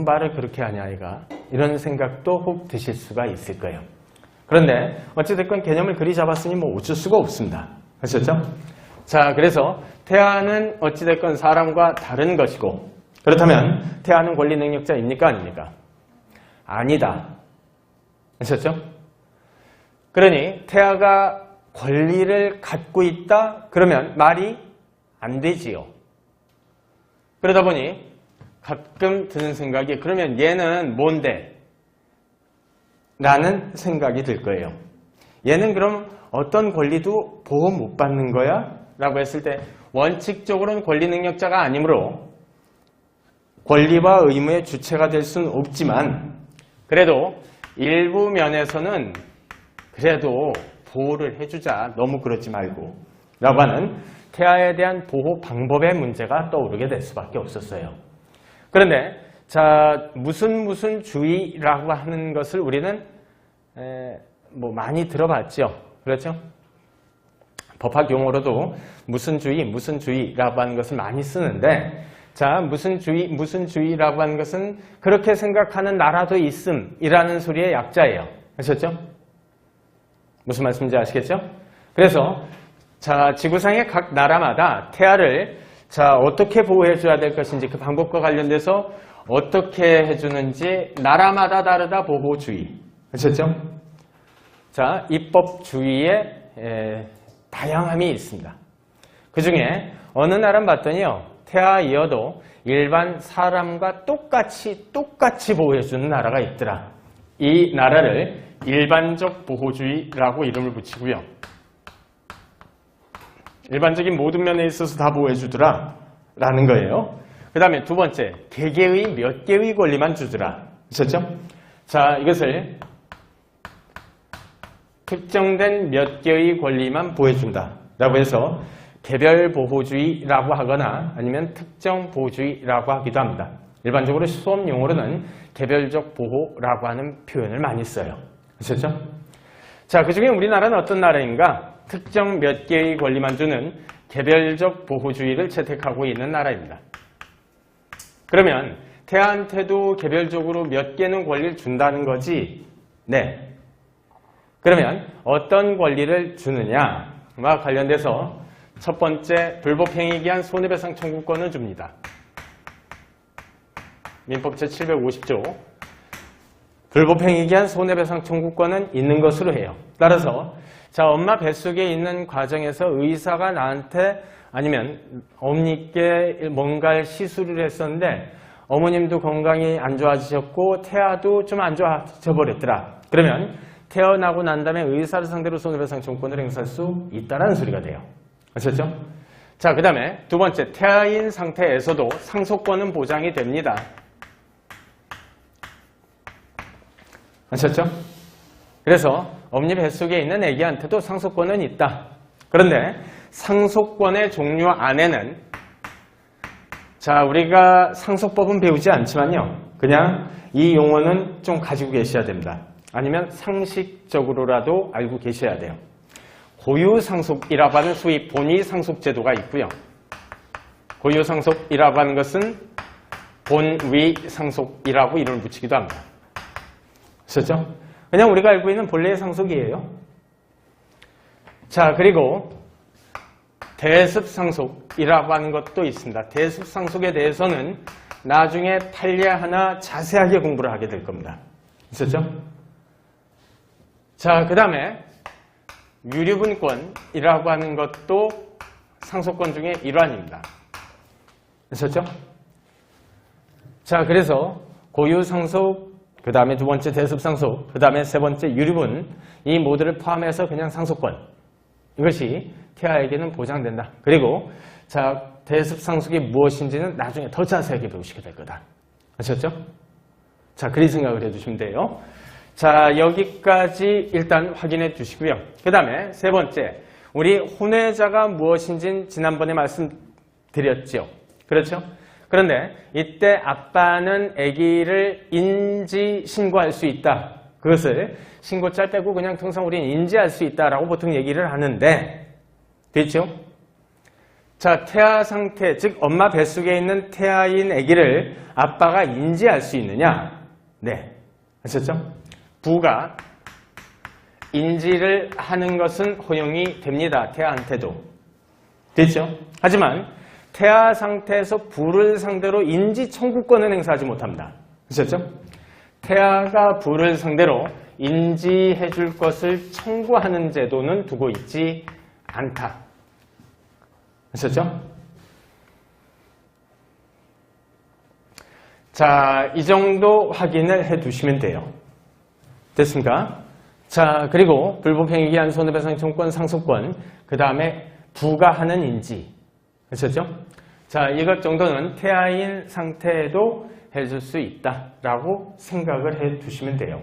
말을 그렇게 하냐 아이가, 이런 생각도 혹 드실 수가 있을 거예요. 그런데 어찌됐건 개념을 그리 잡았으니 뭐 어쩔 수가 없습니다. 아셨죠? 자, 그래서 태아는 어찌됐건 사람과 다른 것이고, 그렇다면 태아는 권리 능력자입니까 아닙니까? 아니다. 아셨죠? 그러니 태아가 권리를 갖고 있다 그러면 말이 안 되지요. 그러다 보니 가끔 드는 생각이, 그러면 얘는 뭔데? 라는 생각이 들 거예요. 얘는 그럼 어떤 권리도 보호 못 받는 거야? 라고 했을 때 원칙적으로는 권리 능력자가 아니므로 권리와 의무의 주체가 될 수는 없지만, 그래도 일부 면에서는 그래도 보호를 해주자, 너무 그러지 말고 라고 하는 태아에 대한 보호 방법의 문제가 떠오르게 될 수밖에 없었어요. 그런데 자, 무슨 주의라고 하는 것을 우리는 뭐 많이 들어봤죠. 그렇죠? 법학 용어로도 무슨 주의라고 하는 것을 많이 쓰는데, 자, 무슨 주의라고 하는 것은 그렇게 생각하는 나라도 있음이라는 소리의 약자예요. 아셨죠? 무슨 말씀인지 아시겠죠? 그래서 자, 지구상의 각 나라마다 태아를 자, 어떻게 보호해 줘야 될 것인지, 그 방법과 관련돼서 어떻게 해주는지 나라마다 다르다 보호주의. 아셨죠? 자, 입법주의에 다양함이 있습니다. 그 중에 어느 나라는 봤더니요, 태아이어도 일반 사람과 똑같이 보호해주는 나라가 있더라. 이 나라를 일반적 보호주의라고 이름을 붙이고요. 일반적인 모든 면에 있어서 다 보호해주더라 라는 거예요. 그 다음에 두 번째, 개개의 몇 개의 권리만 주더라. 아셨죠? 자, 이것을 특정된 몇 개의 권리만 보호해준다 라고 해서 개별 보호주의라고 하거나 아니면 특정 보호주의라고 하기도 합니다. 일반적으로 수업 용어로는 개별적 보호라고 하는 표현을 많이 써요. 아셨죠? 자, 그 중에 우리나라는 어떤 나라인가? 특정 몇 개의 권리만 주는 개별적 보호주의를 채택하고 있는 나라입니다. 그러면 태아한테도 개별적으로 몇 개는 권리를 준다는 거지? 네. 그러면 어떤 권리를 주느냐와 관련돼서 첫 번째, 불법행위에 기한 손해배상 청구권을 줍니다. 민법 제750조. 불법행위에 기한 손해배상 청구권은 있는 것으로 해요. 따라서 자, 엄마 뱃속에 있는 과정에서 의사가 나한테 아니면 어머니께 뭔가 시술을 했었는데 어머님도 건강이 안 좋아지셨고 태아도 좀 안 좋아져 버렸더라. 그러면 태어나고 난 다음에 의사를 상대로 손해배상 청구권을 행사할 수 있다는 소리가 돼요. 아셨죠? 자, 그 다음에 두 번째, 태아인 상태에서도 상속권은 보장이 됩니다. 아셨죠? 그래서 어머니 뱃속에 있는 아기한테도 상속권은 있다. 그런데 상속권의 종류 안에는 자, 우리가 상속법은 배우지 않지만요, 그냥 이 용어는 좀 가지고 계셔야 됩니다. 아니면 상식적으로라도 알고 계셔야 돼요. 고유상속이라고 하는 소위 본위상속제도가 있고요. 고유상속이라고 하는 것은 본위상속이라고 이름을 붙이기도 합니다. 아셨죠? 그냥 우리가 알고 있는 본래의 상속이에요. 자, 그리고 대습상속이라고 하는 것도 있습니다. 대습상속에 대해서는 나중에 판례 하나 자세하게 공부를 하게 될 겁니다. 있었죠? 자, 그 다음에 유류분권이라고 하는 것도 상속권 중에 일환입니다. 있었죠? 자, 그래서 고유상속, 그 다음에 두 번째 대습상속, 그 다음에 세 번째 유류분, 이 모두를 포함해서 그냥 상속권, 이것이 태아에게는 보장된다. 그리고 자, 대습상속이 무엇인지는 나중에 더 자세하게 배우시게 될 거다. 아셨죠? 자, 그리 생각을 해주시면 돼요. 자, 여기까지 일단 확인해 주시고요. 그 다음에 세 번째, 우리 혼외자가 무엇인지는 지난번에 말씀드렸죠. 그렇죠? 그런데 이때 아빠는 아기를 인지 신고할 수 있다. 그것을 신고짤 떼고 그냥 통상 우리는 인지할 수 있다라고 보통 얘기를 하는데, 됐죠? 자, 태아 상태, 즉 엄마 뱃속에 있는 태아인 아기를 아빠가 인지할 수 있느냐? 네, 아셨죠? 부가 인지를 하는 것은 허용이 됩니다. 태아한테도. 됐죠? 하지만 태아 상태에서 부를 상대로 인지 청구권은 행사하지 못합니다. 아셨죠? 태아가 부를 상대로 인지해 줄 것을 청구하는 제도는 두고 있지 않다. 아셨죠? 자, 이 정도 확인을 해 두시면 돼요. 됐습니까? 자, 그리고 불법행위기한 손해배상 청구권, 상속권, 그 다음에 부가 하는 인지. 아셨죠? 자, 이것 정도는 태아인 상태에도 해줄 수 있다라고 생각을 해 두시면 돼요.